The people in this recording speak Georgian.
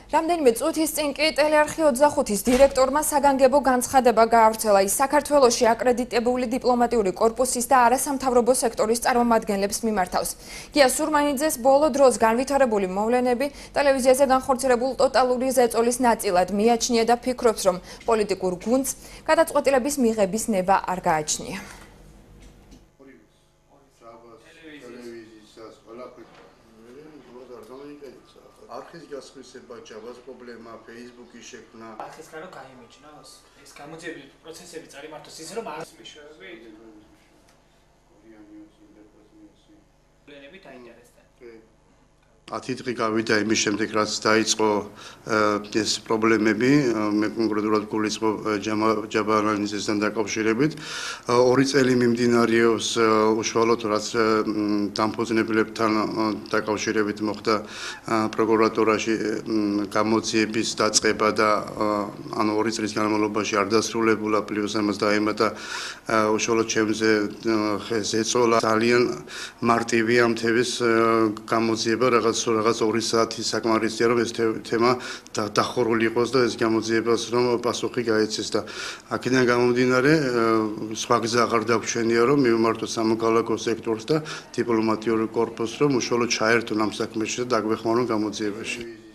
რამდენიმე წუთის წინ კი ტელეარხი 25-ის დირექტორმა საგანგებო განცხადება გაავრცელა ის საქართველოში აკრედიტებული დიპლომატიური კორპუსის და არასამთავრობო სექტორის წარმომადგენლებს მიმართავს. გია სურმანიძეს ბოლო დროს განვითარებული მოვლენები ტელევიზიაზე განხორციელებულ ტოტალური ზეწოლის ნაწილად მიაჩნია და ფიქრობს, რომ პოლიტიკურ გუნდს გადაწყვეტილების მიღების ნება არ გააჩნია. არხის გასხვისება, ჯავას პრობლემა, Facebook-ის შექმნა. არხის გარო გაიმიჯნოს. ეს გამოძიების პროცესები წარიმართოს ისე რომ არ მიშოვები. პრობლემები დაინტერესდნენ. 10 დღე გავიდა იმის შემდეგ, რაც დაიწყო ეს პრობლემები, მე კონკრეტულად გულისხმობ ჯაბარანიძესთან დაკავშირებით. 2 წელი მიმდინარეობს უშუალოდ რაც დამფუძნებლებთან დაკავშირებით მოხდა პროკურატურაში გამოძიების დაწყება და ანუ 2 წლის განმავლობაში არ დასრულებულა, პლუს ამას დაემატა უშუალოდ ჩემზე ზეწოლა. ძალიან მარტივია ამ თემის გამოძიება, რაღაც 2 საათი საკმარისია, რომ ეს თემა დახურული იყოს და ეს გამოძიებას რომ პასუხი გაეცეს და აქედან გამომდინარე სხვა გზა აღარ დაგვრჩენია, რომ მივმართოთ სამოქალაქო სექტორს და დიპლომატიური კორპუსს, რომ უშუალოდ ჩაერთონ ამ საქმეში და დაგვეხმარონ გამოძიებაში.